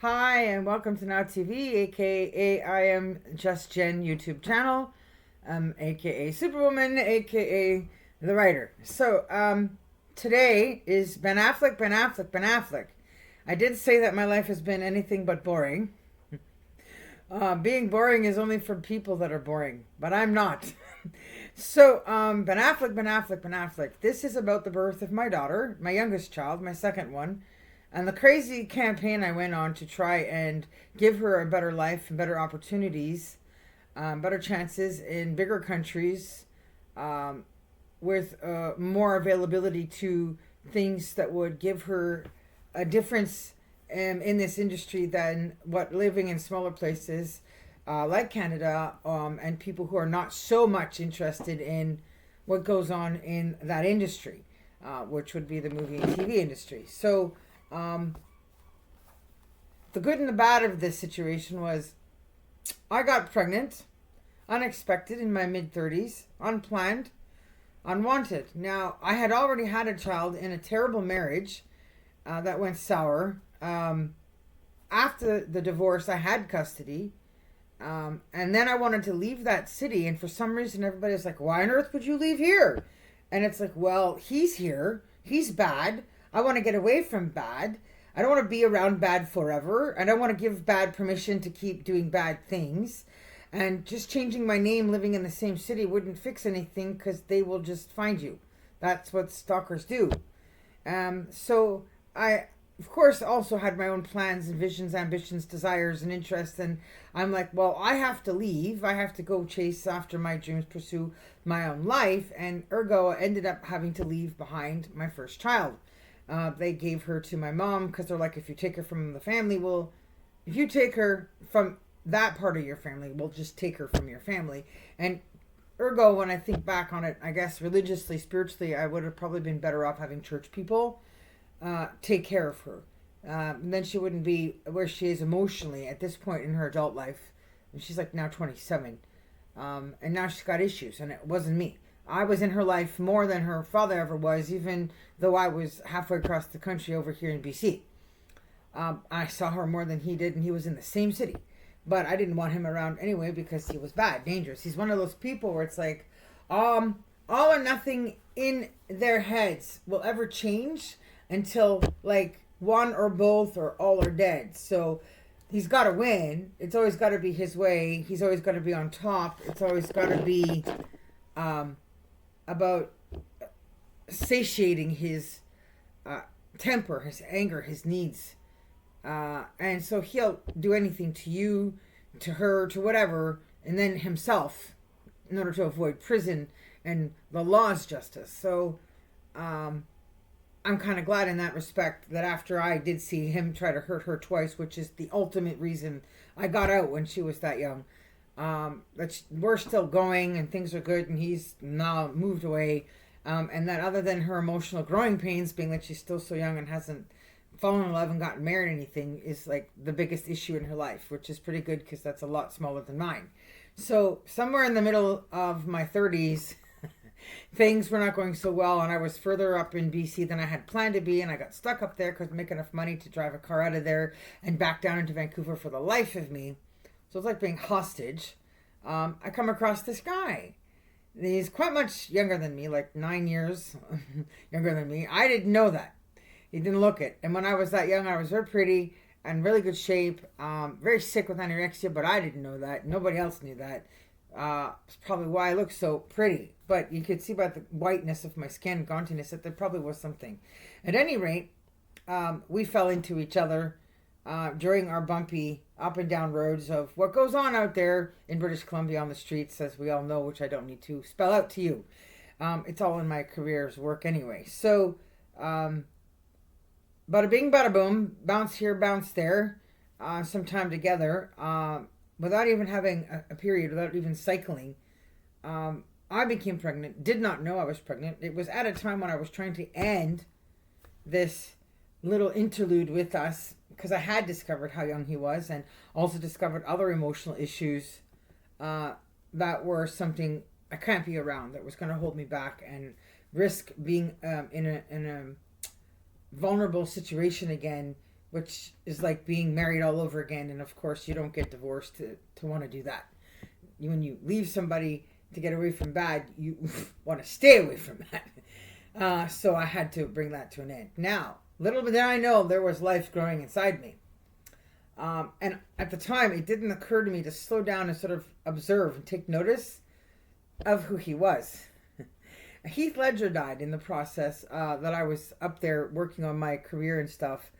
Hi, and welcome to Now TV, aka I am Just Jen YouTube channel, aka Superwoman, aka the writer. Today is Ben Affleck, Ben Affleck, Ben Affleck. I did say that my life has been anything but boring. Being boring is only for people that are boring, but I'm not. Ben Affleck, Ben Affleck, Ben Affleck. This is about the birth of my daughter, my youngest child, my second one, and the crazy campaign I went on to try and give her a better life and better opportunities, better chances in bigger countries, with more availability to things that would give her a difference in this industry than what living in smaller places like Canada, and people who are not so much interested in what goes on in that industry, which would be the movie and TV industry. The good and the bad of this situation was I got pregnant, unexpected, in my mid-30s, unplanned, unwanted. Now, I had already had a child in a terrible marriage that went sour. After the divorce, I had custody. And then I wanted to leave that city, and for some reason everybody was like, why on earth would you leave here? And it's like, well, he's here. He's bad. I want to get away from bad. I don't want to be around bad forever. I don't want to give bad permission to keep doing bad things. And just changing my name, living in the same city, wouldn't fix anything because they will just find you. That's what stalkers do. I, of course, also had my own plans and visions, ambitions, desires, and interests. And I'm like, well, I have to leave. I have to go chase after my dreams, pursue my own life. And ergo, I ended up having to leave behind my first child. They gave her to my mom because they're like, if you take her from the family, if you take her from that part of your family, we'll just take her from your family. And ergo, when I think back on it, I guess religiously, spiritually, I would have probably been better off having church people take care of her. Then she wouldn't be where she is emotionally at this point in her adult life. And she's like now 27. And now she's got issues, and it wasn't me. I was in her life more than her father ever was, even though I was halfway across the country over here in BC. I saw her more than he did, and he was in the same city. But I didn't want him around anyway because he was bad, dangerous. He's one of those people where it's like, all or nothing in their heads will ever change until like one or both or all are dead. So he's got to win. It's always got to be his way. He's always got to be on top. It's always got to be about satiating his temper, his anger, his needs. And so he'll do anything to you, to her, to whatever, and then himself in order to avoid prison and the law's justice. So I'm kind of glad in that respect that after I did see him try to hurt her twice, which is the ultimate reason I got out when she was that young, we're still going and things are good, and he's now moved away, and that other than her emotional growing pains, being that she's still so young and hasn't fallen in love and gotten married or anything, is like the biggest issue in her life, which is pretty good because that's a lot smaller than mine. So somewhere in the middle of my 30s, things were not going so well, and I was further up in BC than I had planned to be, and I got stuck up there because I make enough money to drive a car out of there and back down into Vancouver for the life of me. So it's like being hostage. I come across this guy. He's quite much younger than me, like 9 years younger than me. I didn't know that. He didn't look it. And when I was that young, I was very pretty and really good shape, very sick with anorexia, but I didn't know that. Nobody else knew that. It's probably why I look so pretty. But you could see by the whiteness of my skin, gauntiness, that there probably was something. At any rate, we fell into each other during our bumpy up and down roads of what goes on out there in British Columbia on the streets, as we all know, which I don't need to spell out to you. It's all in my career's work anyway. So, bada bing, bada boom, bounce here, bounce there, some time together, without even having a period, without even cycling. I became pregnant, did not know I was pregnant. It was at a time when I was trying to end this little interlude with us, because I had discovered how young he was, and also discovered other emotional issues that were something I can't be around, that was going to hold me back and risk being in a vulnerable situation again which is like being married all over again. And of course, you don't get divorced to want to do that. When you leave somebody to get away from bad, you want to stay away from that. So I had to bring that to an end. Now, little bit I know there was life growing inside me. And at the time, it didn't occur to me to slow down and sort of observe and take notice of who he was. Heath Ledger died in the process that I was up there working on my career and stuff.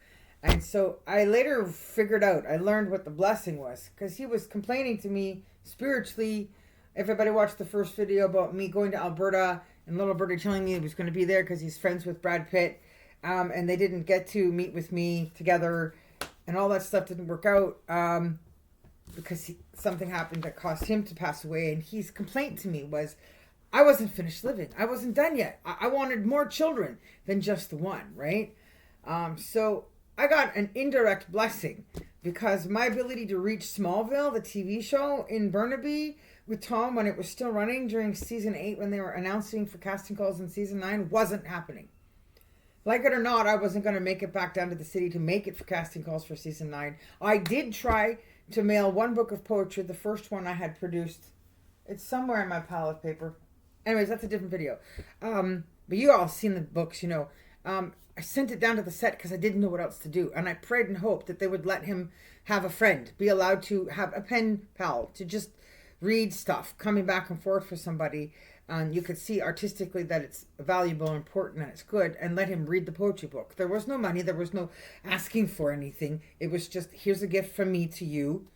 And so I later figured out, I learned what the blessing was, because he was complaining to me spiritually. Everybody watched the first video about me going to Alberta and little birdie telling me he was going to be there because he's friends with Brad Pitt. And they didn't get to meet with me together, and all that stuff didn't work out because something happened that caused him to pass away. And his complaint to me was, I wasn't finished living. I wasn't done yet. I wanted more children than just the one, right? So I got an indirect blessing because my ability to reach Smallville, the TV show in Burnaby with Tom when it was still running during season 8 when they were announcing for casting calls in season 9 wasn't happening. Like it or not, I wasn't going to make it back down to the city to make it for casting calls for season 9. I did try to mail one book of poetry, the first one I had produced. It's somewhere in my pile of paper. Anyways, that's a different video. But you all seen the books, you know. I sent it down to the set because I didn't know what else to do. And I prayed and hoped that they would let him have a friend, be allowed to have a pen pal, to just read stuff, coming back and forth for somebody. And you could see artistically that it's valuable and important and it's good, and let him read the poetry book. There was no money. There was no asking for anything. It was just, here's a gift from me to you,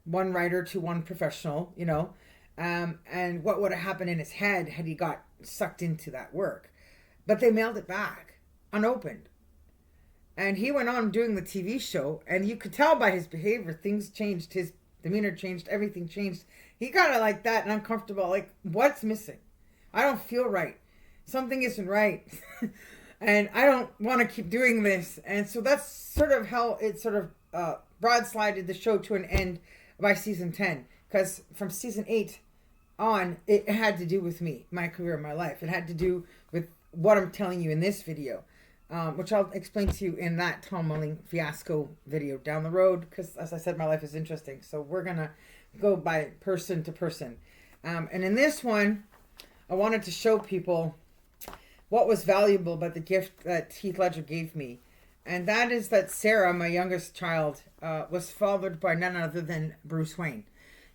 one writer to one professional, you know. And what would have happened in his head had he got sucked into that work. But they mailed it back, unopened. And he went on doing the TV show, and you could tell by his behavior, things changed. His demeanor changed, everything changed. He got like that and uncomfortable, like, what's missing? I don't feel right. Something isn't right. And I don't want to keep doing this. And so that's sort of how it sort of broadsided the show to an end by season 10. Because from season 8 on, it had to do with me, my career, my life. It had to do with what I'm telling you in this video, which I'll explain to you in that Tom Welling fiasco video down the road. Because as I said, my life is interesting. So we're going to go by person to person. And in this one, I wanted to show people what was valuable about the gift that Heath Ledger gave me. And that is that Sarah, my youngest child, was fathered by none other than Bruce Wayne.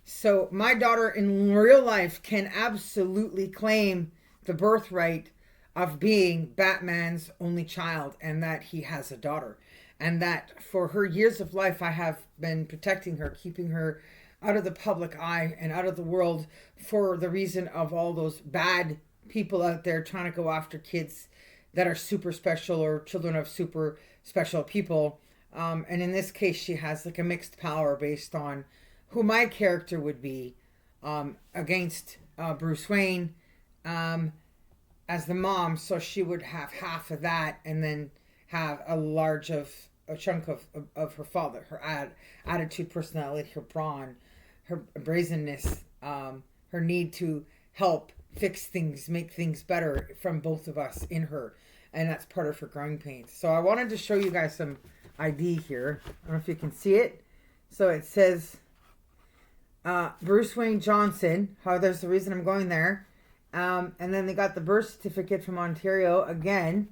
So my daughter in real life can absolutely claim the birthright of being Batman's only child, and that he has a daughter. And that for her years of life, I have been protecting her, keeping her out of the public eye and out of the world for the reason of all those bad people out there trying to go after kids that are super special or children of super special people. And in this case, she has like a mixed power based on who my character would be against Bruce Wayne as the mom. So she would have half of that and then have a chunk of her father, her attitude, personality, her brawn, her brazenness, her need to help fix things, make things better from both of us in her. And that's part of her growing pains. So I wanted to show you guys some ID here. I don't know if you can see it. So it says Bruce Wayne Johnson. How there's the reason I'm going there. And then they got the birth certificate from Ontario again.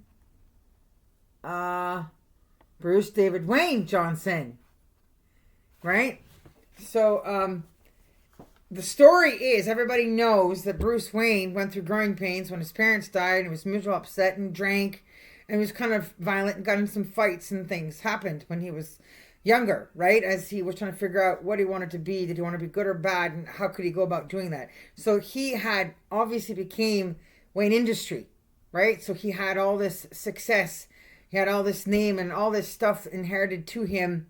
Bruce David Wayne Johnson. Right? So, the story is, everybody knows that Bruce Wayne went through growing pains when his parents died and was miserable, upset, and drank, and was kind of violent and got in some fights and things happened when he was younger, right? As he was trying to figure out what he wanted to be. Did he want to be good or bad? And how could he go about doing that? So he had obviously became Wayne Industry, right? So he had all this success. He had all this name and all this stuff inherited to him,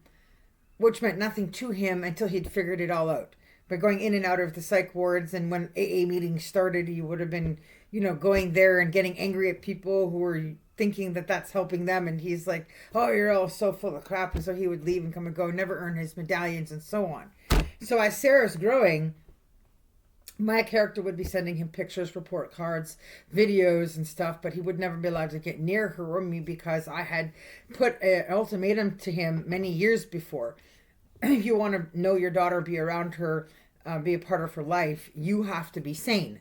which meant nothing to him until he'd figured it all out. By going in and out of the psych wards, and when AA meetings started, he would have been, you know, going there and getting angry at people who were thinking that that's helping them. And he's like, oh, you're all so full of crap. And so he would leave and come and go, never earn his medallions and so on. So as Sarah's growing, My character would be sending him pictures, report cards, videos, and stuff, but he would never be allowed to get near her or me because I had put an ultimatum to him many years before. If you want to know your daughter, be around her, be a part of her life, you have to be sane.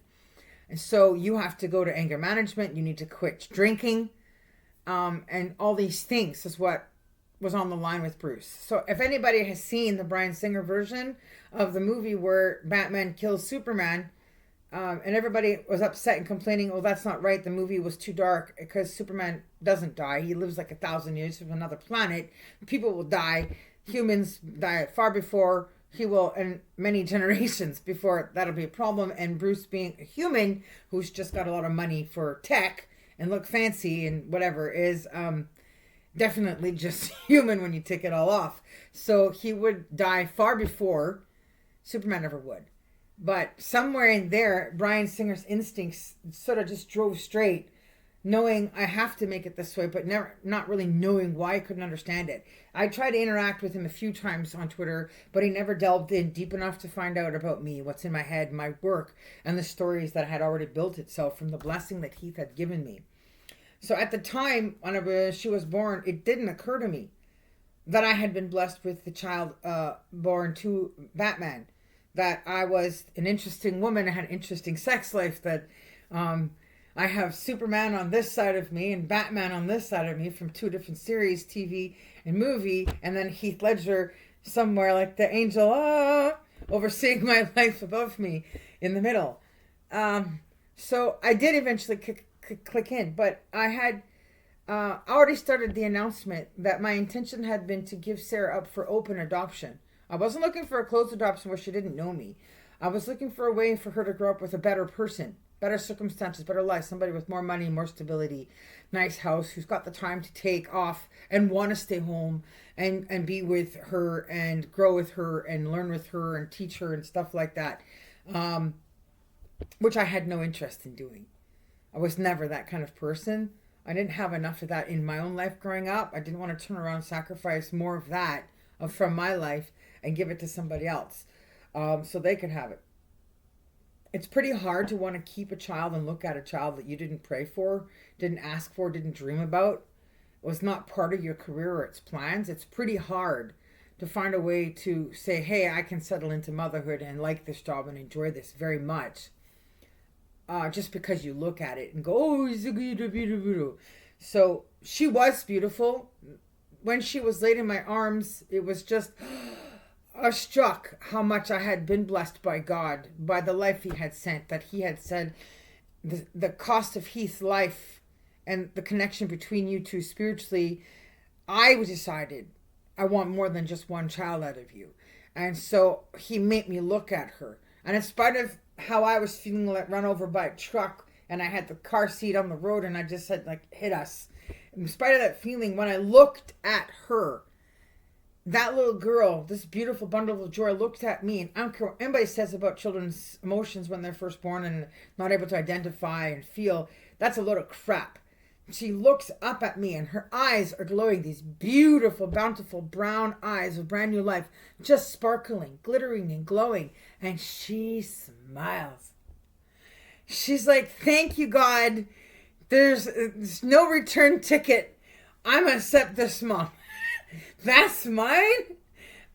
And so you have to go to anger management. You need to quit drinking. And all these things is what was on the line with Bruce. So if anybody has seen the Bryan Singer version of the movie where Batman kills Superman, and everybody was upset and complaining, oh, that's not right, the movie was too dark, because Superman doesn't die. He lives like 1,000 years from another planet. People will die. Humans die far before he will, and many generations before that'll be a problem. And Bruce, being a human who's just got a lot of money for tech and look fancy and whatever, is definitely just human when you take it all off. So he would die far before Superman ever would. But somewhere in there, Bryan Singer's instincts sort of just drove straight, knowing I have to make it this way, but never, not really knowing why. I couldn't understand it. I tried to interact with him a few times on Twitter, but he never delved in deep enough to find out about me, what's in my head, my work, and the stories that had already built itself from the blessing that Heath had given me. So at the time when she was born, it didn't occur to me that I had been blessed with the child born to Batman, that I was an interesting woman, I had an interesting sex life, that I have Superman on this side of me and Batman on this side of me from two different series, TV and movie, and then Heath Ledger somewhere like the angel overseeing my life above me in the middle. So I did eventually click in, but I had already started the announcement that my intention had been to give Sarah up for open adoption. I wasn't looking for a closed adoption where she didn't know me. I was looking for a way for her to grow up with a better person, better circumstances, better life, somebody with more money, more stability, nice house, who's got the time to take off and want to stay home and be with her and grow with her and learn with her and teach her and stuff like that, which I had no interest in doing. I was never that kind of person. I didn't have enough of that in my own life growing up. I didn't want to turn around and sacrifice more of that from my life and give it to somebody else so they could have it. It's pretty hard to want to keep a child and look at a child that you didn't pray for, didn't ask for, didn't dream about, was not part of your career or its plans. It's pretty hard to find a way to say, hey, I can settle into motherhood and like this job and enjoy this very much. Just because you look at it and go, oh, it's beautiful. So she was beautiful. When she was laid in my arms, it was just struck how much I had been blessed by God, by the life he had sent, that he had said the cost of Heath's life and the connection between you two spiritually. I decided I want more than just one child out of you. And so he made me look at her. And in spite of how I was feeling like run over by a truck and I had the car seat on the road and I just said like, hit us. In spite of that feeling, when I looked at her, that little girl, this beautiful bundle of joy, looked at me, and I don't care what anybody says about children's emotions when they're first born and not able to identify and feel. That's a load of crap. She looks up at me and her eyes are glowing, these beautiful, bountiful brown eyes of brand new life, just sparkling, glittering and glowing. And she smiles. She's like, thank you, God. There's no return ticket. I'm going to accept this, Mom. That's mine.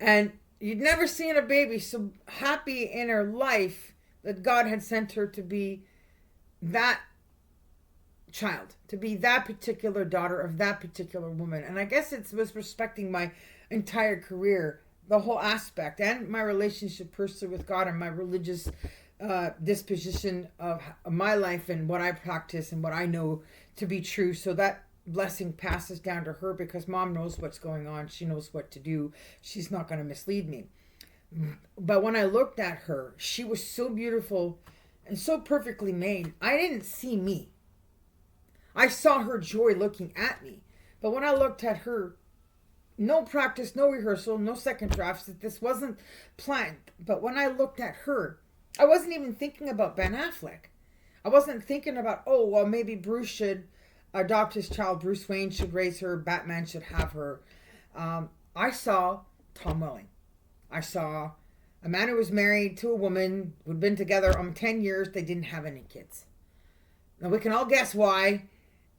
And you'd never seen a baby so happy in her life that God had sent her to be that child, to be that particular daughter of that particular woman. And I guess it was respecting my entire career, the whole aspect, and my relationship personally with God and my religious disposition of my life and what I practice and what I know to be true. So that blessing passes down to her because Mom knows what's going on. She knows what to do. She's not going to mislead me. But when I looked at her, she was so beautiful and so perfectly made. I didn't see me. I saw her joy looking at me. But when I looked at her, no practice, no rehearsal, no second drafts. This wasn't planned. But when I looked at her, I wasn't even thinking about Ben Affleck. I wasn't thinking about, oh, well, maybe Bruce should adopt his child. Bruce Wayne should raise her. Batman should have her. I saw Tom Welling. I saw A man who was married to a woman who'd been together 10 years. They didn't have any kids. Now, we can all guess why,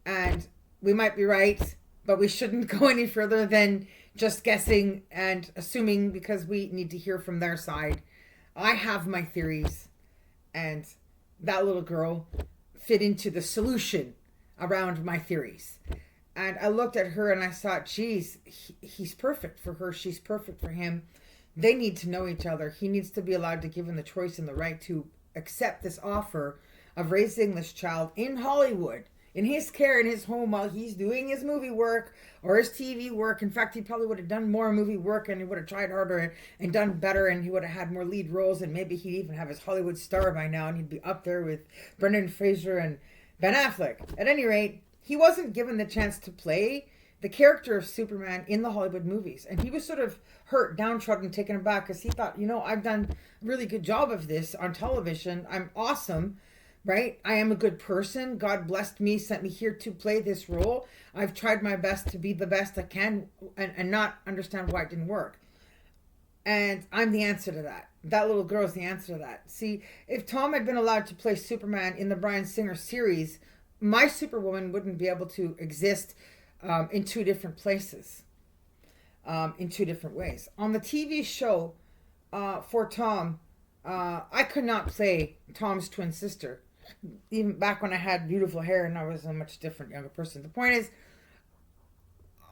and we might be right, but we shouldn't go any further than just guessing and assuming, because we need to hear from their side. I have my theories, and that little girl fit into the solution around my theories. And I looked at her and I thought, geez, he's perfect for her. She's perfect for him. They need to know each other. He needs to be allowed to give him the choice and the right to accept this offer of raising this child in Hollywood, in his care, in his home, while he's doing his movie work or his TV work. In fact, he probably would have done more movie work, and he would have tried harder and done better, and he would have had more lead roles, and maybe he'd even have his Hollywood star by now, and he'd be up there with Brendan Fraser and Ben Affleck. At any rate, he wasn't given the chance to play the character of Superman in the Hollywood movies, and he was sort of hurt, downtrodden, taken aback, because he thought, I've done a really good job of this on television. I'm awesome. Right? I am a good person. God blessed me, sent me here to play this role. I've tried my best to be the best I can and not understand why it didn't work. And I'm the answer to that. That little girl is the answer to that. See, if Tom had been allowed to play Superman in the Bryan Singer series, my Superwoman wouldn't be able to exist in two different places, in two different ways. On the TV show for Tom, I could not play Tom's twin sister. Even back when I had beautiful hair and I was a much different younger person. The point is,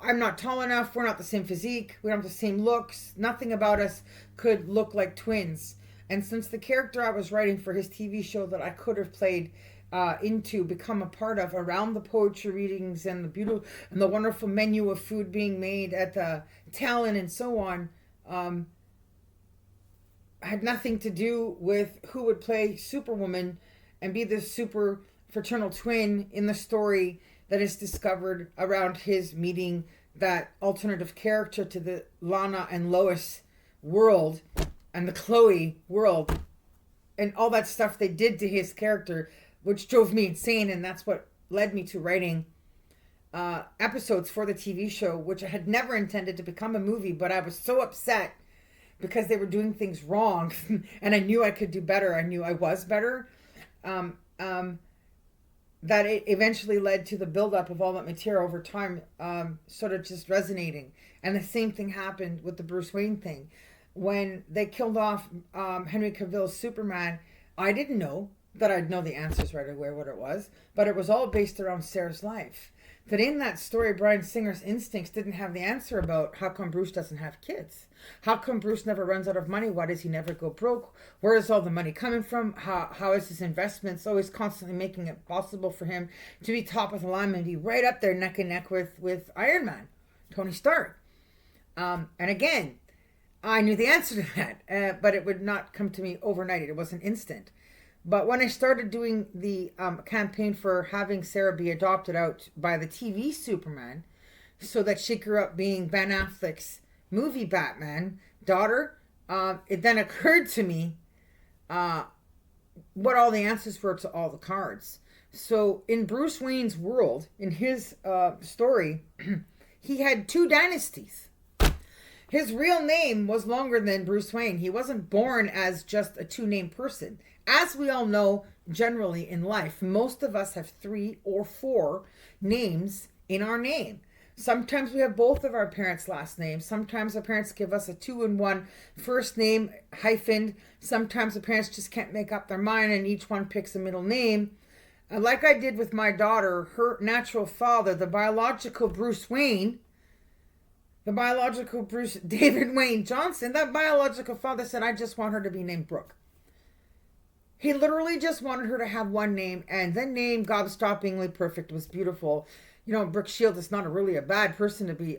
I'm not tall enough. We're not the same physique. We don't have the same looks. Nothing about us could look like twins. And since the character I was writing for his TV show that I could have played become a part of, around the poetry readings and the beautiful and the wonderful menu of food being made at the Talon and so on, had nothing to do with who would play Superwoman and be the super fraternal twin in the story that is discovered around his meeting that alternative character to the Lana and Lois world and the Chloe world and all that stuff they did to his character, which drove me insane. And that's what led me to writing episodes for the TV show, which I had never intended to become a movie, but I was so upset because they were doing things wrong and I knew I could do better. I knew I was better. That it eventually led to the buildup of all that material over time, sort of just resonating. And the same thing happened with the Bruce Wayne thing. When they killed off Henry Cavill's Superman, I didn't know that I'd know the answers right away what it was, but it was all based around Sarah's life. That in that story, Bryan Singer's instincts didn't have the answer about how come Bruce doesn't have kids. How come Bruce never runs out of money? Why does he never go broke? Where is all the money coming from? How is his investments always constantly making it possible for him to be top of the line and be right up there neck and neck with Iron Man, Tony Stark? And again, I knew the answer to that, but it would not come to me overnight. It wasn't instant. But when I started doing the campaign for having Sarah be adopted out by the TV Superman so that she grew up being Ben Affleck's movie Batman daughter, it then occurred to me what all the answers were to all the cards. So in Bruce Wayne's world, in his story, he had two dynasties. His real name was longer than Bruce Wayne. He wasn't born as just a two-name person. As we all know, generally in life, most of us have 3 or 4 names in our name. Sometimes we have both of our parents' last names. Sometimes our parents give us a 2-in-1 first name hyphened. Sometimes the parents just can't make up their mind and each one picks a middle name. Like I did with my daughter, her natural father, the biological Bruce Wayne, the biological Bruce David Wayne Johnson, that biological father said, I just want her to be named Brooke. He literally just wanted her to have one name, and the name gobstoppingly perfect was beautiful. You know, Brooke Shields is not really a bad person to be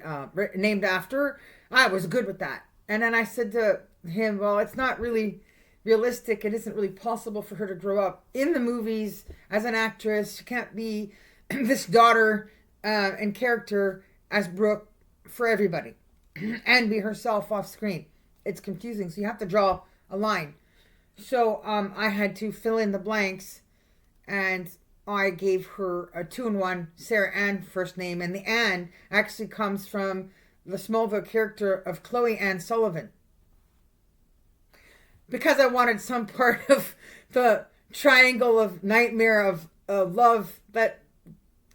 named after. I was good with that. And then I said to him, well, it's not really realistic. It isn't really possible for her to grow up in the movies as an actress. She can't be this daughter and character as Brooke for everybody and be herself off screen. It's confusing. So you have to draw a line. So I had to fill in the blanks, and I gave her a 2-in-1 Sarah Ann first name, and the Ann actually comes from the Smallville character of Chloe Ann Sullivan. because I wanted some part of the triangle of nightmare of love that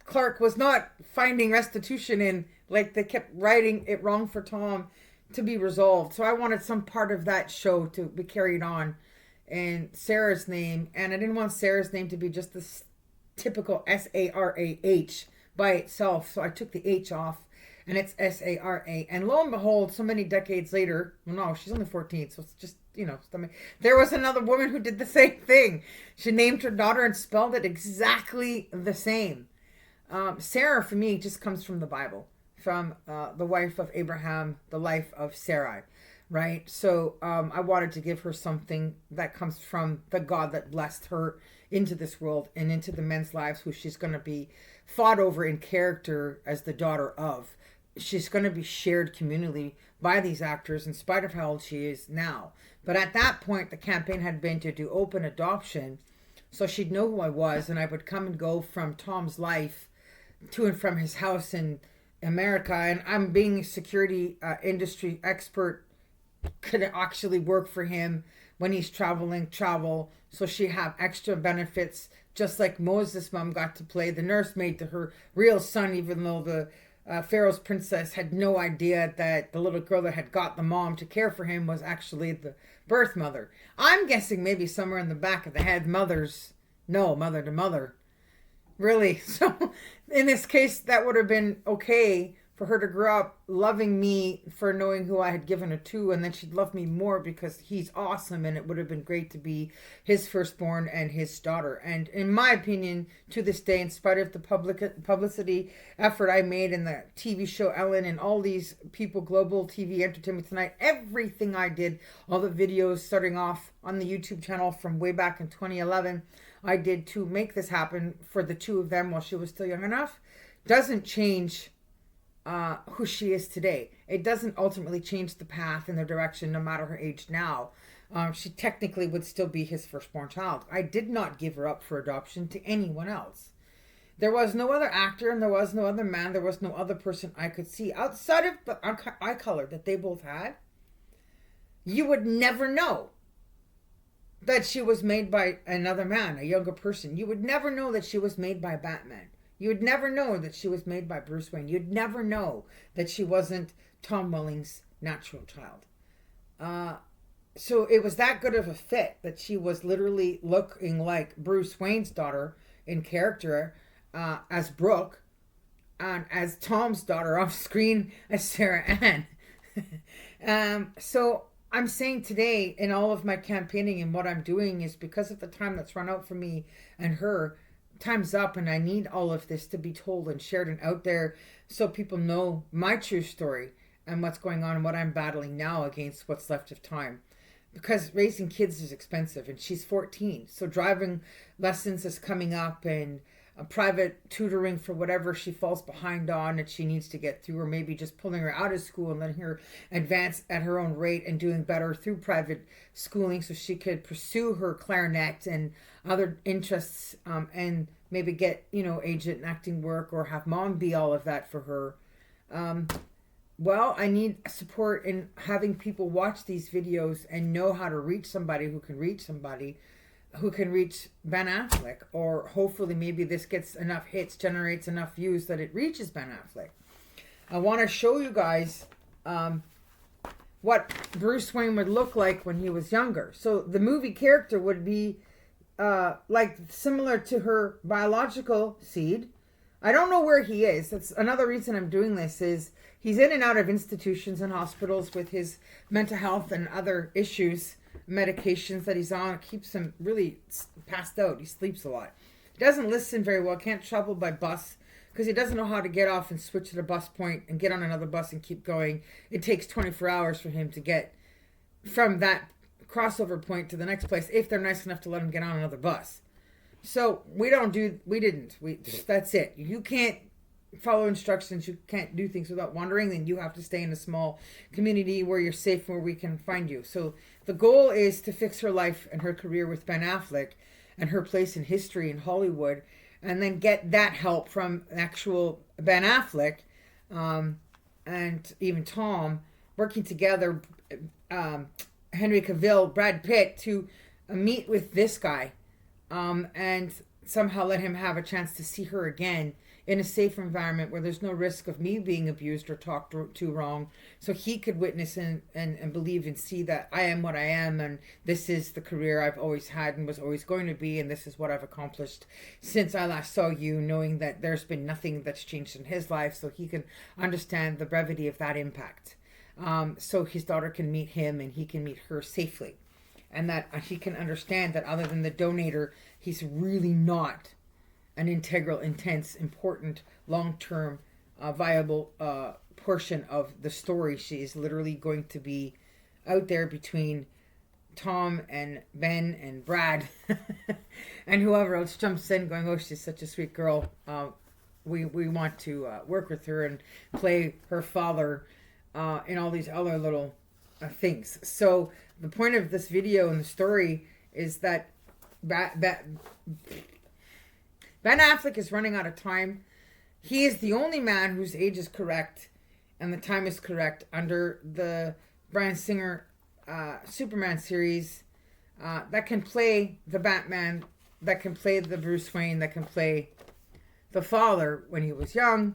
Clark was not finding restitution in, like they kept writing it wrong for Tom, to be resolved. So I wanted some part of that show to be carried on in Sarah's name, and I didn't want Sarah's name to be just this typical Sarah by itself. So I took the H off, and it's Sara. And lo and behold, so many decades later, well, no, she's only 14, so it's just, there was another woman who did the same thing. She named her daughter and spelled it exactly the same. Sarah, for me, just comes from the Bible, from the wife of Abraham, the life of Sarai, right? So I wanted to give her something that comes from the God that blessed her into this world and into the men's lives who she's going to be fought over in character as the daughter of. She's going to be shared communally by these actors in spite of how old she is now. But at that point, the campaign had been to do open adoption, so she'd know who I was, and I would come and go from Tom's life to and from his house in America. And I'm being a security industry expert, could actually work for him when he's travel. So she have extra benefits, just like Moses' mom got to play the nursemaid to her real son, even though the Pharaoh's princess had no idea that the little girl that had got the mom to care for him was actually the birth mother. I'm guessing maybe somewhere in the back of the head, mother to mother. Really. So in this case, that would have been okay for her to grow up loving me for knowing who I had given her to, and then she'd love me more because he's awesome, and it would have been great to be his firstborn and his daughter. And in my opinion, to this day, in spite of the publicity effort I made in the TV show Ellen and all these people, Global TV Entertainment Tonight, everything I did, all the videos starting off on the YouTube channel from way back in 2011, I did to make this happen for the two of them while she was still young enough, doesn't change who she is today. It doesn't ultimately change the path and the direction, no matter her age now. She technically would still be his firstborn child. I did not give her up for adoption to anyone else. There was no other actor, and there was no other man, there was no other person I could see outside of the eye color that they both had. You would never know that she was made by another man, a younger person. You would never know that she was made by Batman. You would never know that she was made by Bruce Wayne. You'd never know that she wasn't Tom Welling's natural child. So it was that good of a fit that she was literally looking like Bruce Wayne's daughter in character as Brooke, and as Tom's daughter off screen as Sarah Ann. So I'm saying today in all of my campaigning and what I'm doing is because of the time that's run out for me and her, time's up, and I need all of this to be told and shared and out there so people know my true story and what's going on and what I'm battling now against what's left of time. Because raising kids is expensive, and she's 14. So driving lessons is coming up, and a private tutoring for whatever she falls behind on that she needs to get through, or maybe just pulling her out of school and letting her advance at her own rate and doing better through private schooling so she could pursue her clarinet and other interests, and maybe get, agent and acting work, or have mom be all of that for her. Well, I need support in having people watch these videos and know how to reach somebody who can reach somebody who can reach Ben Affleck, or hopefully maybe this gets enough hits, generates enough views that it reaches Ben Affleck. I want to show you guys what Bruce Wayne would look like when he was younger. So the movie character would be like similar to her biological seed. I don't know where he is. That's another reason I'm doing this, is he's in and out of institutions and hospitals with his mental health and other issues, medications that he's on. It keeps him really passed out. He sleeps a lot. He doesn't listen very well, can't travel by bus because he doesn't know how to get off and switch to the bus point and get on another bus and keep going. It takes 24 hours for him to get from that crossover point to the next place if they're nice enough to let him get on another bus. So that's it. You can't follow instructions, you can't do things without wandering, then you have to stay in a small community where you're safe, where we can find you. So the goal is to fix her life and her career with Ben Affleck and her place in history in Hollywood, and then get that help from actual Ben Affleck and even Tom working together, Henry Cavill, Brad Pitt, to meet with this guy, and somehow let him have a chance to see her again in a safe environment where there's no risk of me being abused or talked to wrong, so he could witness and believe and see that I am what I am, and this is the career I've always had and was always going to be, and this is what I've accomplished since I last saw you, knowing that there's been nothing that's changed in his life, so he can understand the brevity of that impact. So his daughter can meet him and he can meet her safely, and that he can understand that other than the donator, he's really not an integral, intense, important, long-term, viable portion of the story. She is literally going to be out there between Tom and Ben and Brad and whoever else jumps in going, oh, she's such a sweet girl. We want to work with her and play her father in all these other little things. So the point of this video and the story is that Ben Affleck is running out of time. He is the only man whose age is correct and the time is correct under the Bryan Singer Superman series that can play the Batman, that can play the Bruce Wayne, that can play the father when he was young,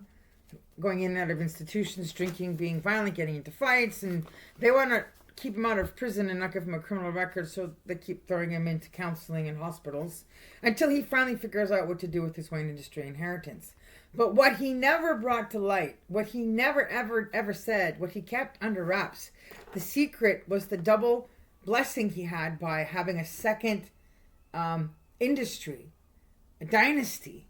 going in and out of institutions, drinking, being violent, getting into fights, and they want to keep him out of prison and not give him a criminal record, so they keep throwing him into counseling and hospitals until he finally figures out what to do with his Wayne Industry inheritance. But what he never brought to light, what he never ever said, what he kept under wraps, the secret was the double blessing he had by having a second industry, a dynasty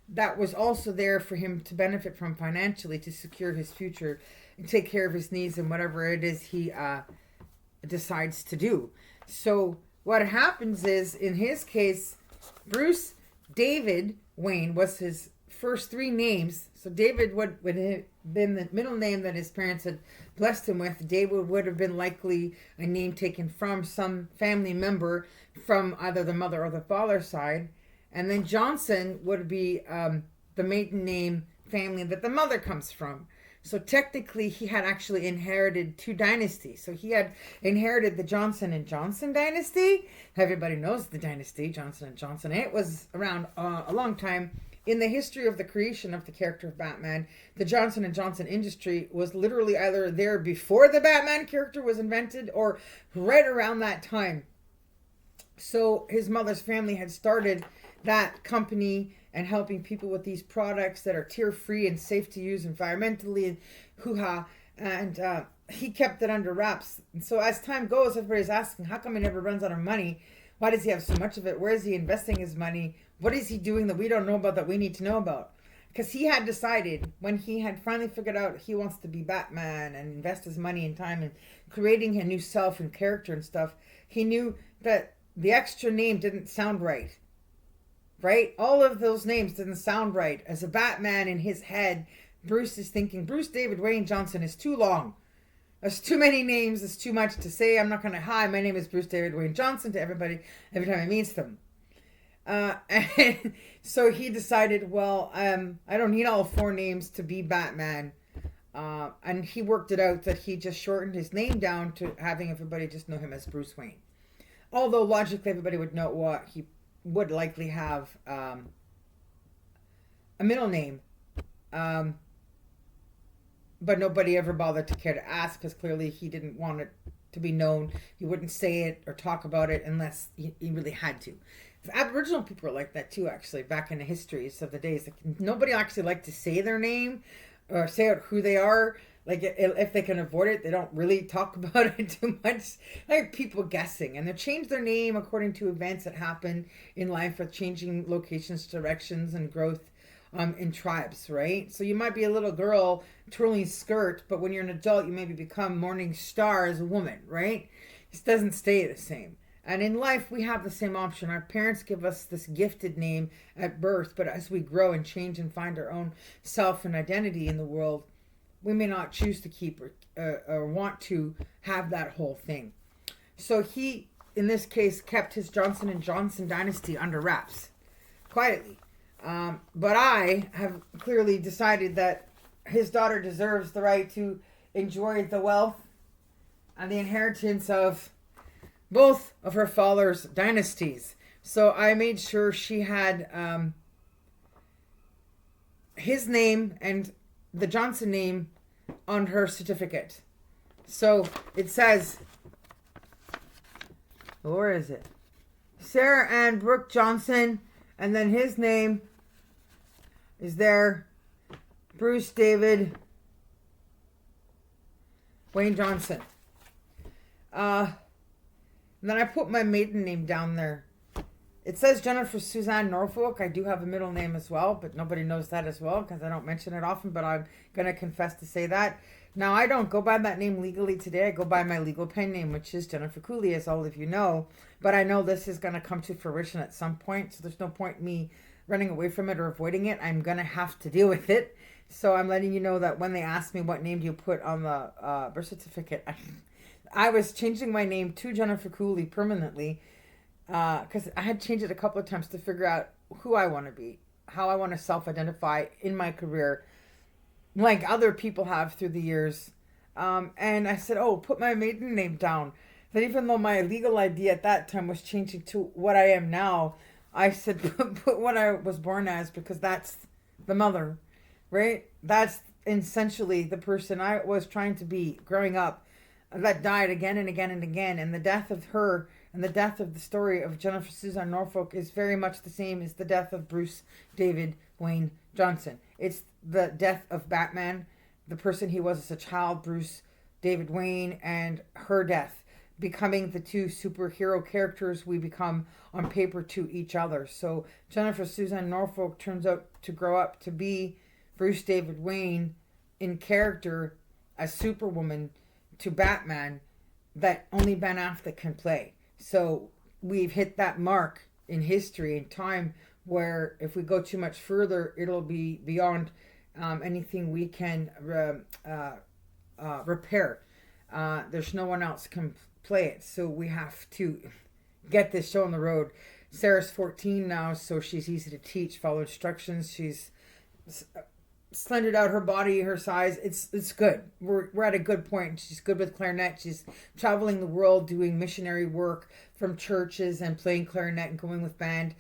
that was also there for him to benefit from financially, to secure his future and take care of his needs and whatever it is he decides to do. So what happens is, in his case, Bruce David Wayne was his first three names. So David would have been the middle name that his parents had blessed him with. David would have been likely a name taken from some family member from either the mother or the father's side. And then Johnson would be the maiden name family that the mother comes from. So technically, he had actually inherited two dynasties. So he had inherited the Johnson and Johnson dynasty. Everybody knows the dynasty, Johnson and Johnson. And it was around a long time. In the history of the creation of the character of Batman, the Johnson and Johnson industry was literally either there before the Batman character was invented or right around that time. So his mother's family had started that company and helping people with these products that are tear-free and safe to use environmentally and hoo-ha. And he kept it under wraps. And so as time goes, everybody's asking, how come he never runs out of money? Why does he have so much of it? Where is he investing his money? What is he doing that we don't know about that we need to know about? Because he had decided, when he had finally figured out he wants to be Batman and invest his money and time in creating a new self and character and stuff, he knew that the extra name didn't sound right. Right? All of those names didn't sound right. As a Batman in his head, Bruce is thinking, Bruce David Wayne Johnson is too long. There's too many names. It's too much to say. I'm not going to, hi, my name is Bruce David Wayne Johnson to everybody every time he meets them. And so he decided, well, I don't need all four names to be Batman. And he worked it out that he just shortened his name down to having everybody just know him as Bruce Wayne. Although logically everybody would know what he would likely have a middle name. But nobody ever bothered to care to ask, because clearly he didn't want it to be known. He wouldn't say it or talk about it unless he really had to. Aboriginal people were like that too, actually, back in the histories of the days. Like, nobody actually liked to say their name or say out who they are. Like, if they can avoid it, they don't really talk about it too much. Like, people guessing. And they change their name according to events that happen in life, with changing locations, directions, and growth in tribes, right? So you might be a little girl twirling skirt, but when you're an adult, you maybe become morning star as a woman, right? This doesn't stay the same. And in life, we have the same option. Our parents give us this gifted name at birth, but as we grow and change and find our own self and identity in the world, we may not choose to keep or want to have that whole thing. So he, in this case, kept his Johnson and Johnson dynasty under wraps, quietly. But I have clearly decided that his daughter deserves the right to enjoy the wealth and the inheritance of both of her father's dynasties. So I made sure she had his name and the Johnson name on her certificate. So it says, where is it? Sarah Ann Brooke Johnson, and then his name is there, Bruce David Wayne Johnson. And then I put my maiden name down there. It says Jennifer Suzanne Norfolk. I do have a middle name as well, but nobody knows that as well because I don't mention it often, but I'm going to confess to say that. Now, I don't go by that name legally today. I go by my legal pen name, which is Jennifer Cooley, as all of you know. But I know this is going to come to fruition at some point, so there's no point in me running away from it or avoiding it. I'm going to have to deal with it. So I'm letting you know that when they ask me what name do you put on the birth certificate, I was changing my name to Jennifer Cooley permanently because I had changed it a couple of times to figure out who I want to be, how I want to self-identify in my career, like other people have through the years. And I said, oh, put my maiden name down. That even though my legal ID at that time was changing to what I am now, I said, put what I was born as because that's the mother, right? That's essentially the person I was trying to be growing up that died again and again and again. And the death of her and the death of the story of Jennifer Suzanne Norfolk is very much the same as the death of Bruce David Wayne Johnson. It's the death of Batman, the person he was as a child, Bruce David Wayne, and her death, becoming the two superhero characters we become on paper to each other. So Jennifer Suzanne Norfolk turns out to grow up to be Bruce David Wayne in character as Superwoman to Batman that only Ben Affleck can play. So we've hit that mark in history and time where if we go too much further, it'll be beyond anything we can repair. There's no one else can play it, so we have to get this show on the road. Sarah's 14 now, so she's easy to teach, follow instructions. She's slendered out her body, her size. It's good. We're at a good point. She's good with clarinet. She's traveling the world doing missionary work from churches and playing clarinet and going with band.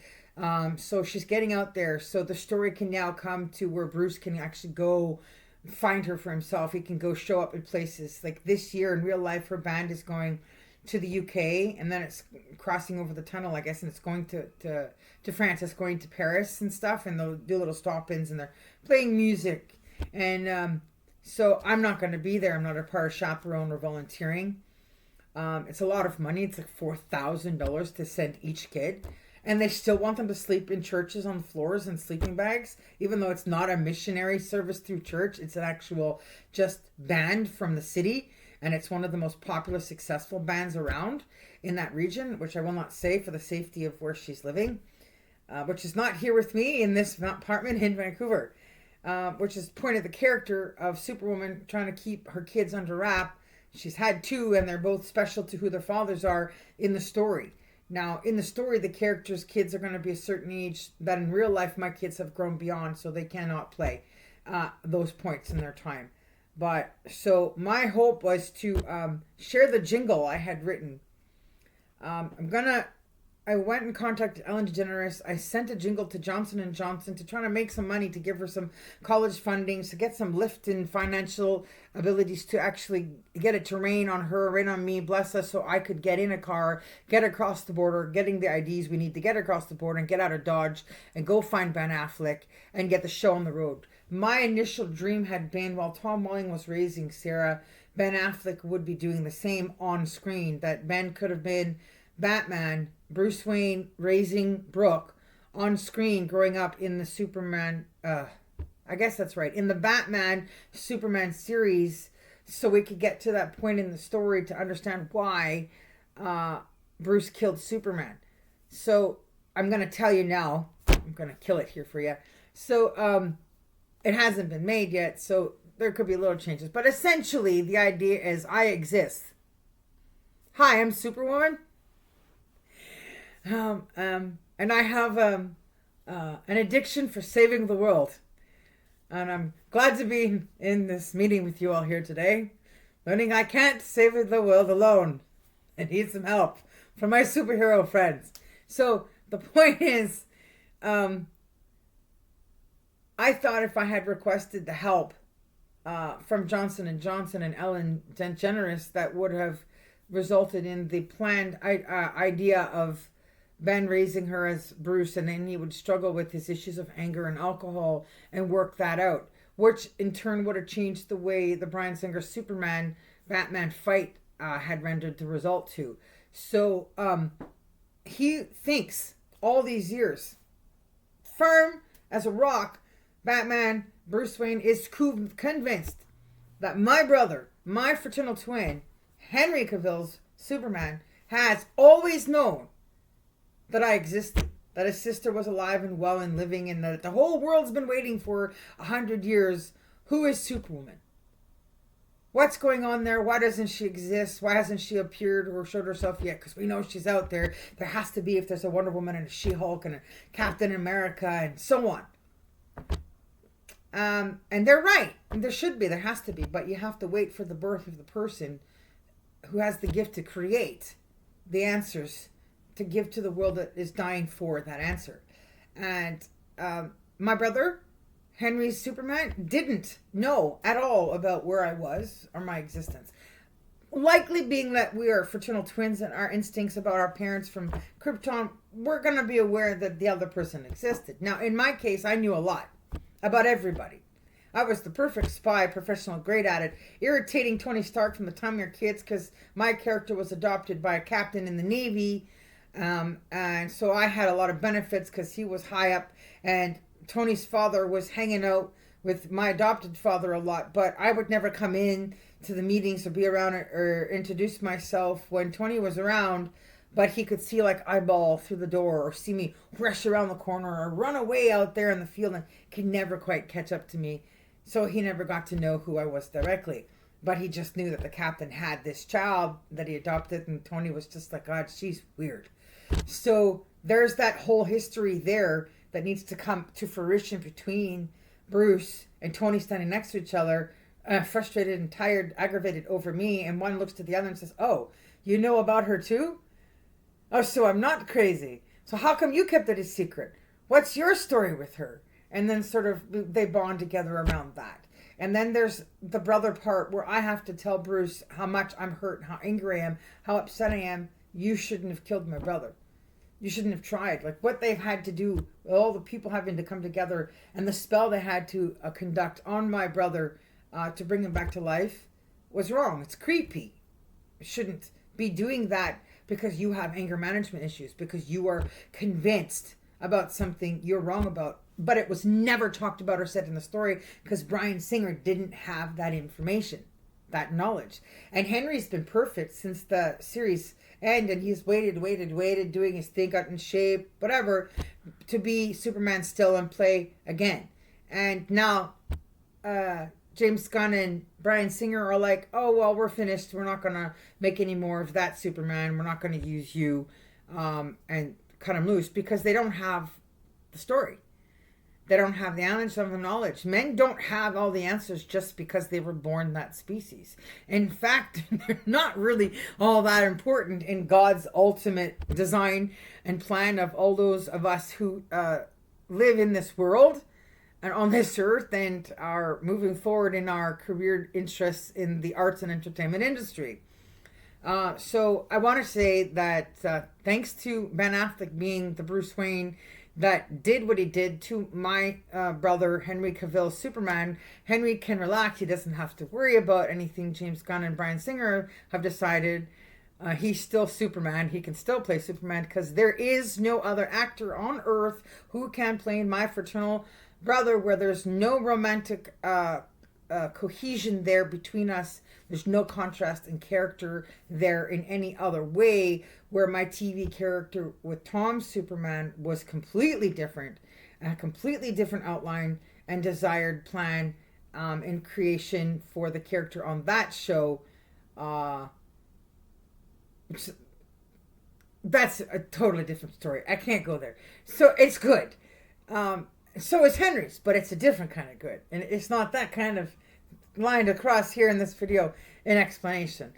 So she's getting out there. So the story can now come to where Bruce can actually go find her for himself. He can go show up in places. Like this year in real life, her band is going to the UK and then it's crossing over the tunnel, I guess, and it's going to France. It's going to Paris and stuff, and they'll do little stop-ins and they're playing music. And so I'm not going to be there. I'm not a part of chaperone or volunteering. It's a lot of money. It's like $4,000 to send each kid. And they still want them to sleep in churches on floors and sleeping bags, even though it's not a missionary service through church. It's an actual just band from the city. And it's one of the most popular, successful bands around in that region, which I will not say for the safety of where she's living, which is not here with me in this apartment in Vancouver, which is point of the character of Superwoman trying to keep her kids under wrap. She's had two, and they're both special to who their fathers are in the story. Now, in the story, the characters' kids are going to be a certain age that in real life my kids have grown beyond, so they cannot play those points in their time. But so my hope was to share the jingle I had written. I went and contacted Ellen DeGeneres. I sent a jingle to Johnson & Johnson to try to make some money to give her some college funding, to get some lift in financial abilities to actually get it to rain on her, rain on me, bless us, so I could get in a car, get across the border, getting the IDs we need to get across the border and get out of Dodge and go find Ben Affleck and get the show on the road. My initial dream had been, while Tom Welling was raising Sarah, Ben Affleck would be doing the same on screen, that Ben could have been Batman, Bruce Wayne raising Brooke on screen growing up in the Superman, I guess that's right, in the Batman Superman series, so we could get to that point in the story to understand why Bruce killed Superman. So I'm going to tell you now, I'm going to kill it here for you. So it hasn't been made yet, so there could be little changes. But essentially, the idea is I exist. Hi, I'm Superwoman. And I have an addiction for saving the world. And I'm glad to be in this meeting with you all here today, learning I can't save the world alone. I need some help. from my superhero friends. So the point is, I thought if I had requested the help from Johnson & Johnson and Ellen DeGeneres, that would have resulted in the planned idea of Ben raising her as Bruce, and then he would struggle with his issues of anger and alcohol and work that out, which in turn would have changed the way the Bryan Singer Superman Batman fight had rendered the result to. So he thinks all these years, firm as a rock, Batman, Bruce Wayne, is convinced that my brother, my fraternal twin, Henry Cavill's Superman, has always known that I existed, that his sister was alive and well and living, and that the whole world's been waiting for 100 years. Who is Superwoman? What's going on there? Why doesn't she exist? Why hasn't she appeared or showed herself yet? Because we know she's out there. There has to be, if there's a Wonder Woman and a She-Hulk and a Captain America and so on. And they're right. There should be. There has to be. But you have to wait for the birth of the person who has the gift to create the answers to give to the world that is dying for that answer. And my brother, Henry's Superman, didn't know at all about where I was or my existence. Likely being that we are fraternal twins and our instincts about our parents from Krypton, we're going to be aware that the other person existed. Now, in my case, I knew a lot about everybody. I was the perfect spy, professional, great at it, irritating Tony Stark from the time we were kids because my character was adopted by a captain in the Navy. And so I had a lot of benefits because he was high up, and Tony's father was hanging out with my adopted father a lot, but I would never come in to the meetings or be around or introduce myself when Tony was around, but he could see like eyeball through the door or see me rush around the corner or run away out there in the field and could never quite catch up to me. So he never got to know who I was directly, but he just knew that the captain had this child that he adopted, and Tony was just like, God, she's weird. So there's that whole history there that needs to come to fruition between Bruce and Tony standing next to each other, frustrated and tired, aggravated over me, and one looks to the other and says, oh, you know about her too? Oh, so I'm not crazy. So how come you kept it a secret? What's your story with her? And then sort of they bond together around that. And then there's the brother part where I have to tell Bruce how much I'm hurt, how angry I am, how upset I am. You shouldn't have killed my brother. You shouldn't have tried. Like what they've had to do, all the people having to come together and the spell they had to conduct on my brother to bring him back to life was wrong. It's creepy. You shouldn't be doing that because you have anger management issues, because you are convinced about something you're wrong about. But it was never talked about or said in the story because Bryan Singer didn't have that information, that knowledge. And Henry's been perfect since the series end, and he's waited, doing his thing, got in shape, whatever, to be Superman still and play again. And now James Gunn and Bryan Singer are like, oh, well, we're finished. We're not going to make any more of that Superman. We're not going to use you, and cut him loose because they don't have the story. They don't have the answers of the knowledge. Men don't have all the answers just because they were born that species. In fact, they're not really all that important in God's ultimate design and plan of all those of us who live in this world and on this earth and are moving forward in our career interests in the arts and entertainment industry. So I want to say that thanks to Ben Affleck being the Bruce Wayne that did what he did to my brother Henry Cavill Superman, Henry can relax. He doesn't have to worry about anything James Gunn and Bryan Singer have decided. He's still Superman. He can still play Superman because there is no other actor on earth who can play my fraternal brother where there's no romantic cohesion there between us. There's no contrast in character there in any other way, where my TV character with Tom's Superman was completely different, a completely different outline and desired plan in creation for the character on that show. That's a totally different story. I can't go there. So it's good. So is Henry's, but it's a different kind of good. And it's not that kind of lined across here in this video in explanation.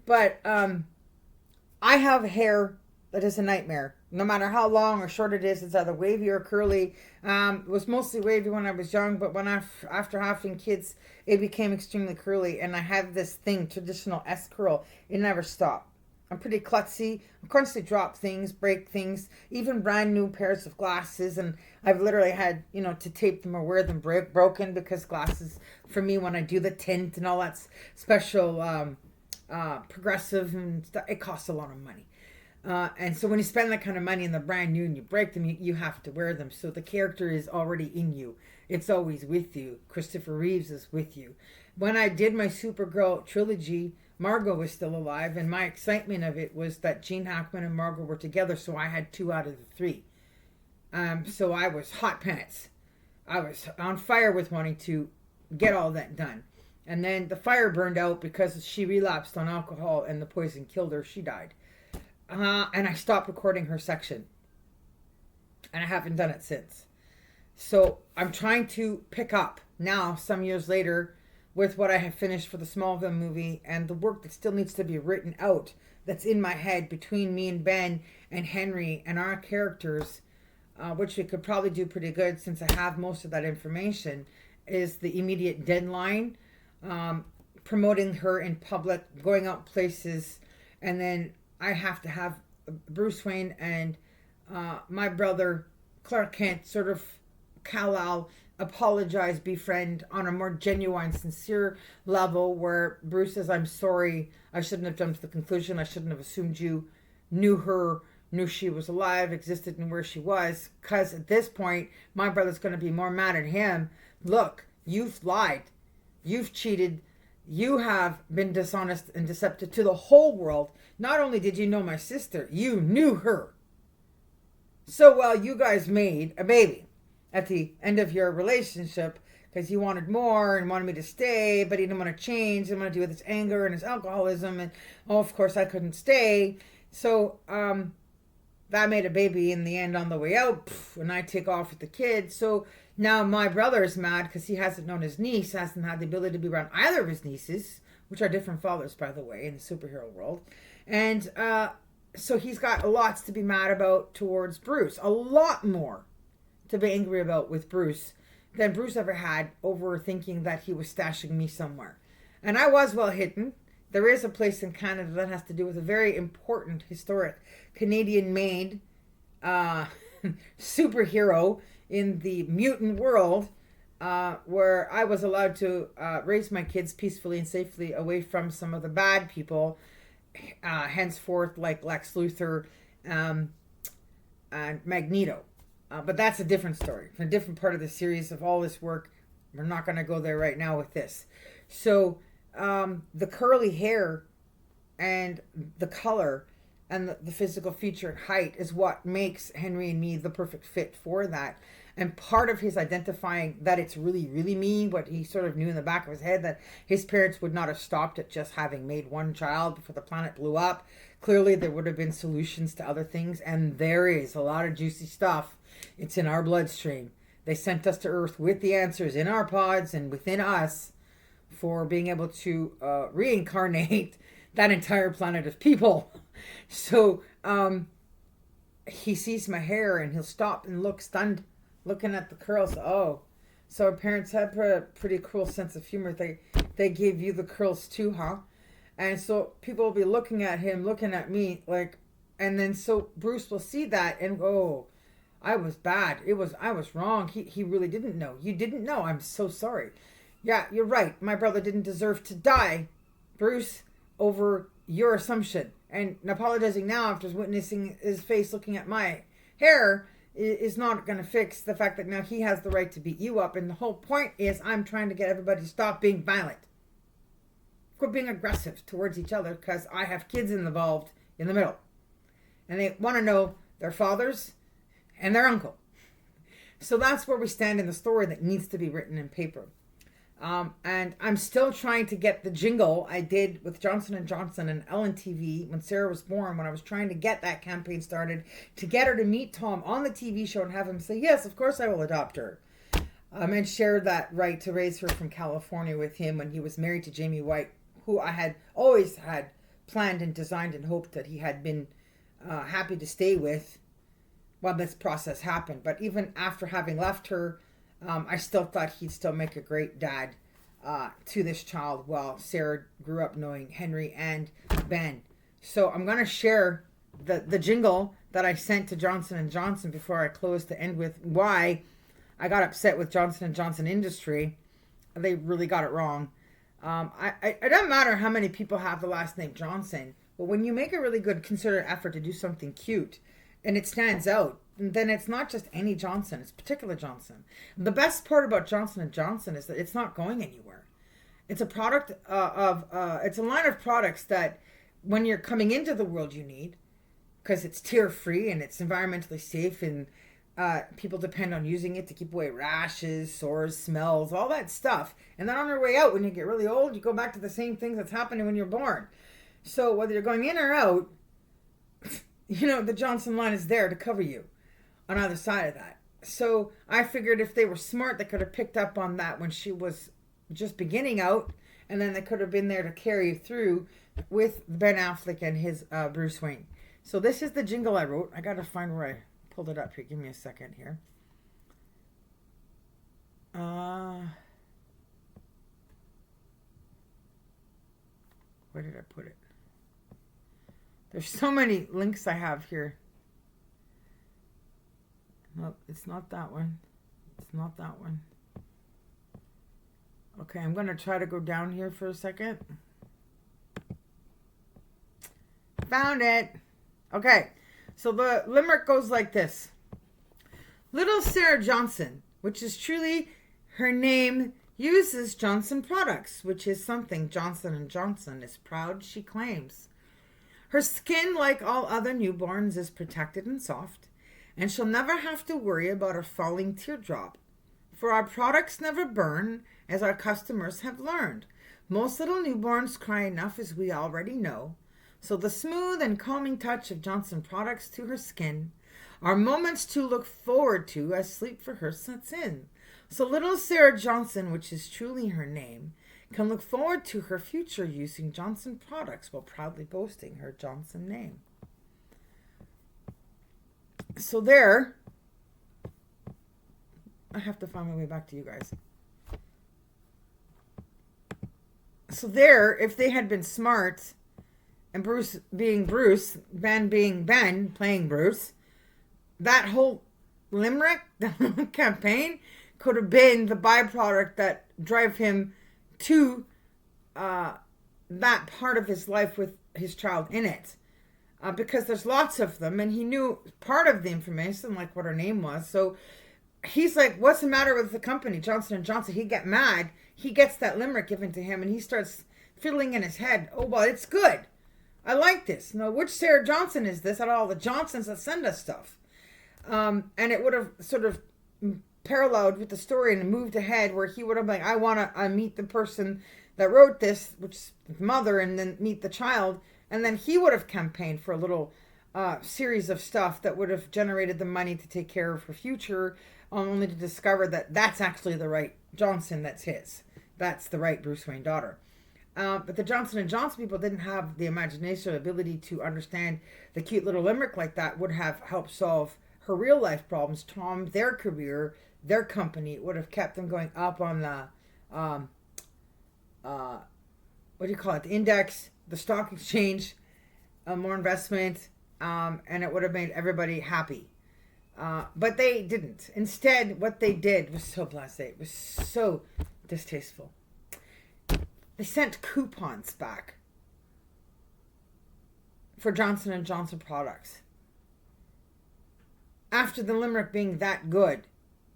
But I have hair that is a nightmare. No matter how long or short it is, it's either wavy or curly. It was mostly wavy when I was young, but after having kids, it became extremely curly. And I have this thing, traditional S curl. It never stopped. I'm pretty klutzy. I constantly drop things, break things, even brand new pairs of glasses. And I've literally had, to tape them or wear them broken, because glasses, for me, when I do the tint and all that special progressive and stuff, it costs a lot of money. And so when you spend that kind of money and they're brand new and you break them, you have to wear them. So the character is already in you. It's always with you. Christopher Reeves is with you. When I did my Supergirl trilogy, Margot was still alive, and my excitement of it was that Gene Hackman and Margot were together, so I had 2 out of the 3. So I was hot pants. I was on fire with wanting to get all that done. And then the fire burned out because she relapsed on alcohol and the poison killed her. She died. And I stopped recording her section. And I haven't done it since. So I'm trying to pick up now, some years later, with what I have finished for the Smallville movie and the work that still needs to be written out that's in my head between me and Ben and Henry and our characters, which we could probably do pretty good since I have most of that information, is the immediate deadline, promoting her in public, going out places, and then I have to have Bruce Wayne and my brother Clark Kent sort of Kal-El apologize, befriend on a more genuine, sincere level, where Bruce says, I'm sorry, I shouldn't have jumped to the conclusion, I shouldn't have assumed you knew her, knew she was alive, existed, and where she was, because at this point my brother's going to be more mad at him. Look, you've lied, you've cheated, you have been dishonest and deceptive to the whole world. Not only did you know my sister, you knew her. So while you guys made a baby at the end of your relationship, because you wanted more and wanted me to stay, but he didn't want to change, didn't want to deal with his anger and his alcoholism, and of course I couldn't stay. So that made a baby in the end on the way out, and I take off with the kids. So now my brother is mad because he hasn't known his niece, hasn't had the ability to be around either of his nieces, which are different fathers, by the way, in the superhero world. And so he's got lots to be mad about towards Bruce, a lot more to be angry about with Bruce than Bruce ever had over thinking that he was stashing me somewhere. And I was well hidden. There is a place in Canada that has to do with a very important, historic, Canadian-made superhero in the mutant world, where I was allowed to raise my kids peacefully and safely away from some of the bad people, henceforth, like Lex Luthor and Magneto. But that's a different story, a different part of the series of all this work. We're not going to go there right now with this. So the curly hair and the color and the physical feature and height is what makes Henry and me the perfect fit for that. And part of his identifying that it's really, really me, what he sort of knew in the back of his head, that his parents would not have stopped at just having made one child before the planet blew up. Clearly, there would have been solutions to other things, and there is a lot of juicy stuff. It's in our bloodstream. They sent us to Earth with the answers in our pods and within us for being able to reincarnate that entire planet of people. So he sees my hair and he'll stop and look stunned, looking at the curls. Oh, so our parents have a pretty cruel sense of humor. They gave you the curls too, huh? And so people will be looking at him, looking at me, like, and then so Bruce will see that and go, oh, I was bad. I was wrong. He really didn't know. You didn't know. I'm so sorry. Yeah, you're right. My brother didn't deserve to die, Bruce, over your assumption. And apologizing now after witnessing his face looking at my hair is not going to fix the fact that now he has the right to beat you up. And the whole point is I'm trying to get everybody to stop being violent. Quit being aggressive towards each other, because I have kids involved in the middle. And they want to know their fathers and their uncle. So that's where we stand in the story that needs to be written in paper. And I'm still trying to get the jingle I did with Johnson & Johnson and Ellen TV when Sarah was born, when I was trying to get that campaign started to get her to meet Tom on the TV show and have him say, yes, of course I will adopt her. And share that right to raise her from California with him when he was married to Jamie White, who I had always had planned and designed and hoped that he had been happy to stay with while this process happened. But even after having left her, I still thought he'd still make a great dad to this child while Sarah grew up knowing Henry and Ben. So I'm going to share the jingle that I sent to Johnson & Johnson before I close, to end with why I got upset with Johnson & Johnson Industry. They really got it wrong. It doesn't matter how many people have the last name Johnson, but when you make a really good considered effort to do something cute and it stands out, then it's not just any Johnson, it's particular Johnson. The best part about Johnson & Johnson is that it's not going anywhere. It's a product it's a line of products that when you're coming into the world you need, because it's tear-free and it's environmentally safe, and people depend on using it to keep away rashes, sores, smells, all that stuff. And then on your way out, when you get really old, you go back to the same things that's happening when you're born. So whether you're going in or out, the Johnson line is there to cover you on either side of that. So I figured if they were smart, they could have picked up on that when she was just beginning out, and then they could have been there to carry through with Ben Affleck and his Bruce Wayne. So this is the jingle I wrote. I gotta find where I pulled it up here. Give me a second here. Where did I put it? There's so many links I have here. Nope, it's not that one. It's not that one. Okay, I'm going to try to go down here for a second. Found it. Okay, so the limerick goes like this. Little Sarah Johnson, which is truly her name, uses Johnson products, which is something Johnson & Johnson is proud she claims. Her skin, like all other newborns, is protected and soft, and she'll never have to worry about a falling teardrop. For our products never burn, as our customers have learned. Most little newborns cry enough, as we already know. So the smooth and calming touch of Johnson products to her skin are moments to look forward to as sleep for her sets in. So little Sarah Johnson, which is truly her name, can look forward to her future using Johnson products while proudly boasting her Johnson name. So there, I have to find my way back to you guys. So there, if they had been smart, and Bruce being Bruce, Ben being Ben, playing Bruce, that whole limerick, the whole campaign, could have been the byproduct that drive him to that part of his life with his child in it. Because there's lots of them, and he knew part of the information, like what her name was. So he's like, what's the matter with the company, Johnson & Johnson? He'd get mad. He gets that limerick given to him, and he starts fiddling in his head. Oh, well, it's good. I like this. Now, which Sarah Johnson is this out of all the Johnsons that send us stuff? And it would have sort of paralleled with the story and moved ahead where he would have been like, I want to meet the person that wrote this, which is his mother, and then meet the child. And then he would have campaigned for a little series of stuff that would have generated the money to take care of her future, only to discover that that's actually the right Johnson that's his. That's the right Bruce Wayne daughter. But the Johnson & Johnson people didn't have the imagination or ability to understand the cute little limerick like that would have helped solve her real life problems. Tom, their career, their company, it would have kept them going up on the, what do you call it, the index, the stock exchange, more investment, and it would have made everybody happy. But they didn't. Instead, what they did was so blasé. It was so distasteful. They sent coupons back for Johnson & Johnson products. After the limerick being that good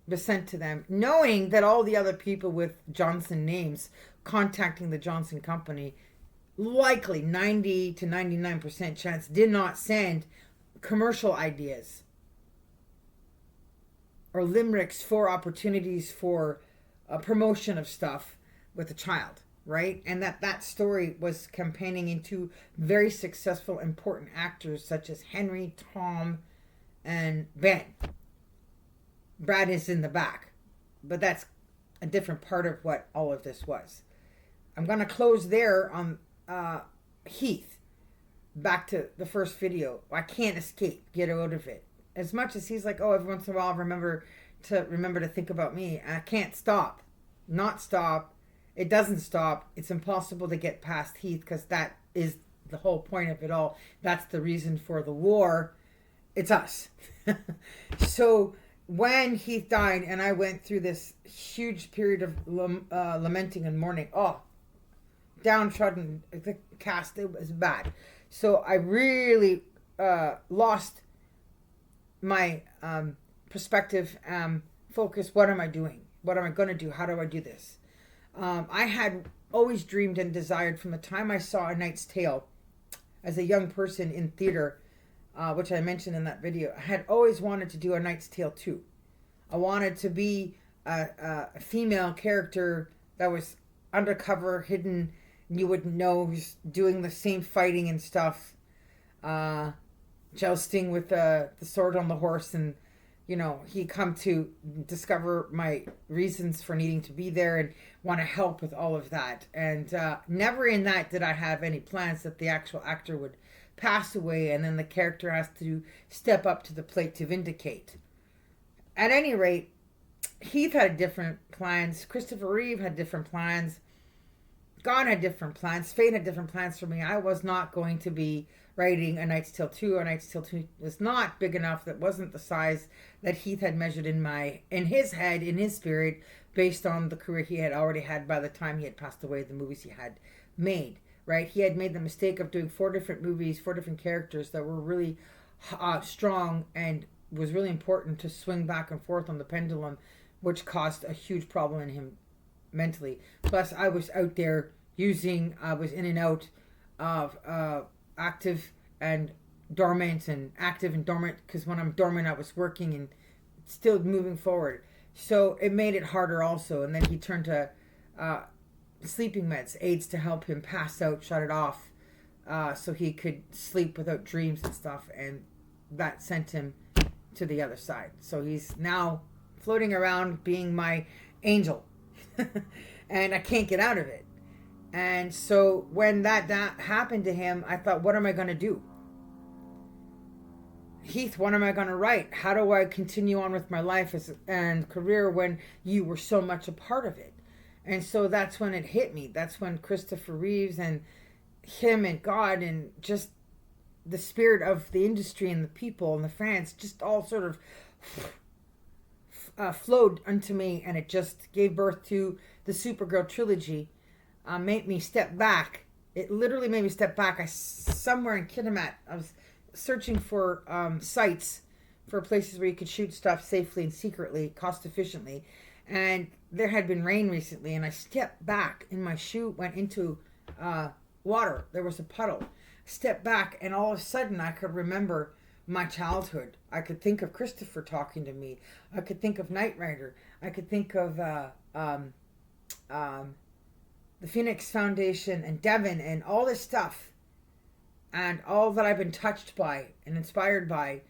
was sent to them, knowing that all the other people with Johnson names contacting the Johnson company, likely 90 to 99% chance, did not send commercial ideas or limericks for opportunities for promotion of stuff with a child. Right? And that story was campaigning into very successful, important actors such as Henry, Tom, and Ben. Brad is in the back. But that's a different part of what all of this was. I'm going to close there on Heath. back to the first video. I can't escape, get out of it. As much as he's like, oh, every once in a while, remember to think about me. I can't stop, not stop. It doesn't stop. It's impossible to get past Heath because that is the whole point of it all. That's the reason for the war. It's us. So when Heath died and I went through this huge period of lamenting and mourning, downtrodden, the cast, it was bad. So I really lost my perspective, focus. What am I doing? What am I going to do? How do I do this? I had always dreamed and desired from the time I saw A Knight's Tale as a young person in theater, which I mentioned in that video. I had always wanted to do A Knight's Tale 2. I wanted to be a female character that was undercover, hidden, and you wouldn't know, who's doing the same fighting and stuff, jousting with the sword on the horse, and he come to discover my reasons for needing to be there and want to help with all of that. And never in that did I have any plans that the actual actor would pass away and then the character has to step up to the plate to vindicate. At any rate, Heath had different plans. Christopher Reeve had different plans. God had different plans. Fate had different plans for me. I was not going to be writing A Knight's Tale 2. A Knight's Tale 2 was not big enough. That wasn't the size that Heath had measured in his head, in his spirit, based on the career he had already had by the time he had passed away, the movies he had made, right? He had made the mistake of doing 4 different movies, 4 different characters that were really strong, and was really important to swing back and forth on the pendulum, which caused a huge problem in him mentally. Plus, I was out there I was in and out of active and dormant, and active and dormant, because when I'm dormant I was working and still moving forward, so it made it harder also. And then he turned to sleeping meds, aids, to help him pass out, shut it off, so he could sleep without dreams and stuff, and that sent him to the other side. So he's now floating around being my angel and I can't get out of it. And so when that happened to him, I thought, what am I going to do? Heath, what am I going to write? How do I continue on with my life and career when you were so much a part of it? And so that's when it hit me. That's when Christopher Reeves and him and God and just the spirit of the industry and the people and the fans just all sort of flowed unto me, and it just gave birth to the Supergirl trilogy. Made me step back. It literally made me step back. Somewhere in Kitimat, I was searching for sites for places where you could shoot stuff safely and secretly, cost efficiently. And there had been rain recently, and I stepped back, and my shoe went into water. There was a puddle. Stepped back, and all of a sudden I could remember my childhood. I could think of Christopher talking to me. I could think of Knight Rider. I could think of the Phoenix Foundation and Devon and all this stuff, and all that I've been touched by and inspired by,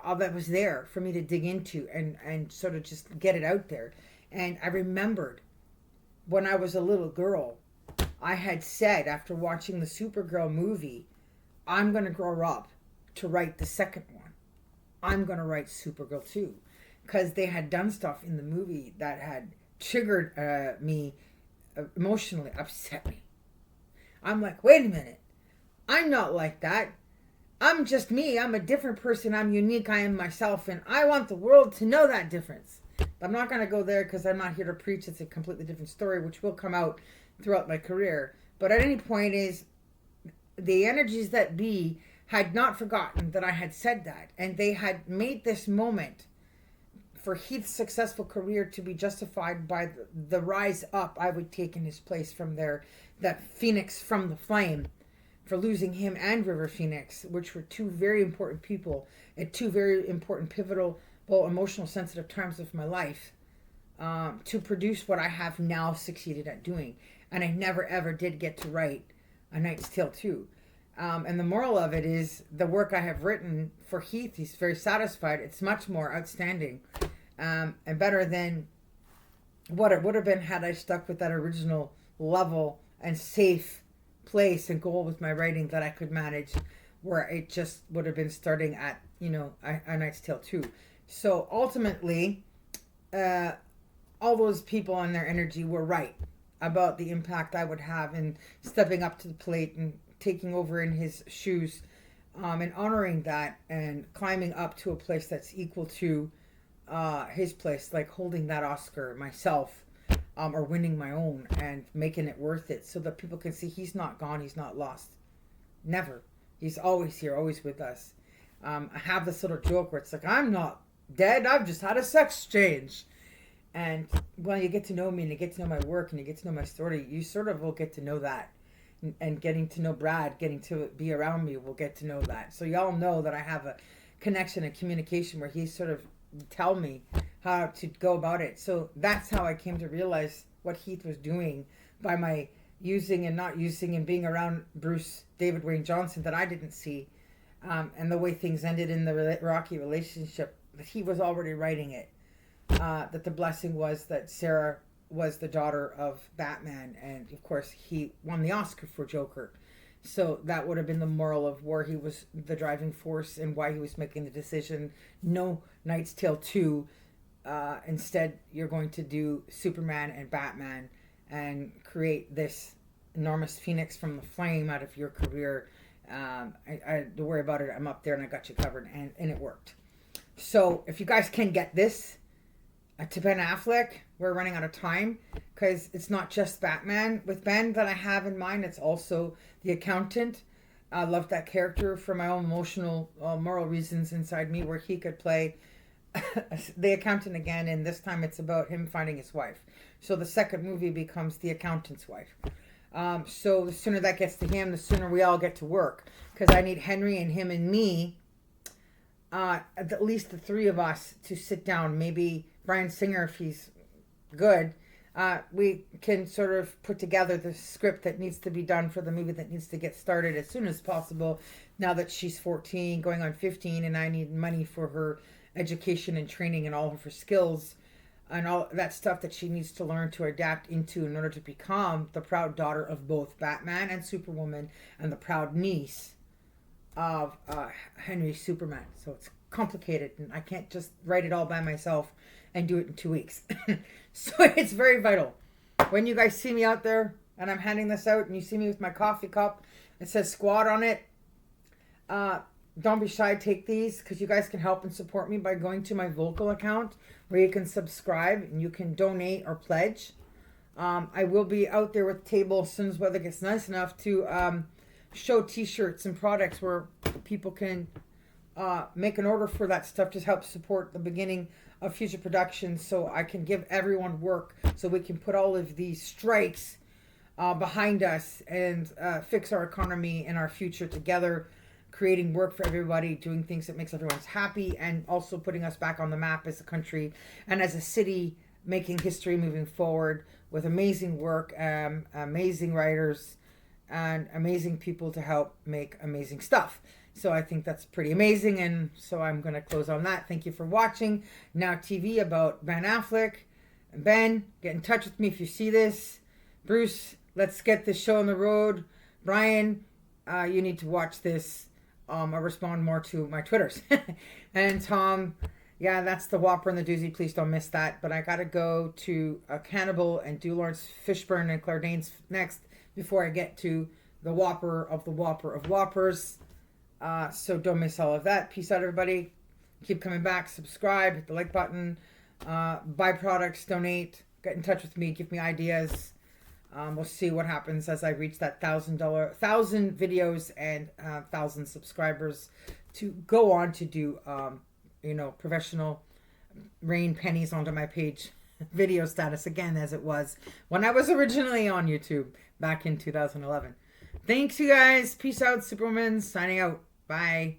all that was there for me to dig into and sort of just get it out there. And I remembered when I was a little girl, I had said after watching the Supergirl movie, I'm going to grow up to write the second one. I'm going to write Supergirl 2, because they had done stuff in the movie that had triggered me emotionally, upset me. I'm like, wait a minute. I'm not like that. I'm just me. I'm a different person. I'm unique. I am myself. And I want the world to know that difference. But I'm not going to go there because I'm not here to preach. It's a completely different story, which will come out throughout my career. But at any point is, the energies that be had not forgotten that I had said that. And they had made this moment for Heath's successful career to be justified by the rise up I would take in his place from there, that Phoenix from the flame, for losing him and River Phoenix, which were 2 very important people at 2 very important, pivotal, emotional, sensitive times of my life, to produce what I have now succeeded at doing. And I never ever did get to write A Knight's Tale 2. And the moral of it is, the work I have written for Heath, he's very satisfied. It's much more outstanding and better than what it would have been had I stuck with that original level and safe place and goal with my writing that I could manage where it just would have been starting at, A Knight's Tale 2. So ultimately, all those people and their energy were right about the impact I would have in stepping up to the plate and taking over in his shoes, and honoring that and climbing up to a place that's equal to his place, like holding that Oscar myself, or winning my own and making it worth it so that people can see he's not gone, he's not lost. Never. He's always here, always with us. I have this little joke where it's like, I'm not dead, I've just had a sex change. And when you get to know me and you get to know my work and you get to know my story, you sort of will get to know that. And getting to know Brad, getting to be around me, will get to know that. So y'all know that I have a connection and communication where he sort of tell me how to go about it. So that's how I came to realize what Heath was doing by my using and not using and being around Bruce David Wayne Johnson that I didn't see, and the way things ended in the rocky relationship, that he was already writing it. That the blessing was that Sarah was the daughter of Batman, and of course he won the Oscar for Joker. So that would have been the moral of where he was the driving force and why he was making the decision. No Knight's Tale 2. Instead, you're going to do Superman and Batman and create this enormous phoenix from the flame out of your career. Don't worry about it. I'm up there and I got you covered, and it worked. So if you guys can get this to Ben Affleck, we're running out of time because it's not just Batman with Ben that I have in mind. It's also the accountant. I love that character for my own emotional, moral reasons inside me, where he could play the accountant again, and this time it's about him finding his wife. So the second movie becomes the accountant's wife. So the sooner that gets to him, the sooner we all get to work, because I need Henry and him and me, at least the three of us, to sit down. Maybe Bryan Singer, if he's good, we can sort of put together the script that needs to be done for the movie that needs to get started as soon as possible, now that she's 14 going on 15, and I need money for her education and training and all of her skills and all that stuff that she needs to learn to adapt into in order to become the proud daughter of both Batman and Superwoman, and the proud niece of Henry Superman. So it's complicated, and I can't just write it all by myself and do it in 2 weeks. So it's very vital. When you guys see me out there and I'm handing this out and you see me with my coffee cup, it says squad on it, don't be shy, take these, because you guys can help and support me by going to my Vocal account, where you can subscribe and you can donate or pledge. I will be out there with table as soon as weather gets nice enough to show t-shirts and products where people can make an order for that stuff to help support the beginning of Future Productions, so I can give everyone work, so we can put all of these strikes behind us and fix our economy and our future together, creating work for everybody, doing things that makes everyone happy, and also putting us back on the map as a country and as a city, making history moving forward with amazing work, amazing writers, and amazing people to help make amazing stuff. So I think that's pretty amazing, and so I'm going to close on that. Thank you for watching Now TV about Ben Affleck. Ben, get in touch with me if you see this. Bruce, let's get this show on the road. Brian, you need to watch this. I'll respond more to my Twitters. And Tom, yeah, that's the Whopper and the Doozy. Please don't miss that. But I got to go to Cannibal and do Lawrence Fishburne and Claire Danes next before I get to the Whopper of Whoppers. So don't miss all of that. Peace out, everybody. Keep coming back. Subscribe. Hit the like button. Buy products. Donate. Get in touch with me. Give me ideas. We'll see what happens as I reach that 1,000 videos and 1,000 subscribers to go on to do, professional rain pennies onto my page video status again, as it was when I was originally on YouTube back in 2011. Thanks, you guys. Peace out. Superwoman signing out. Bye.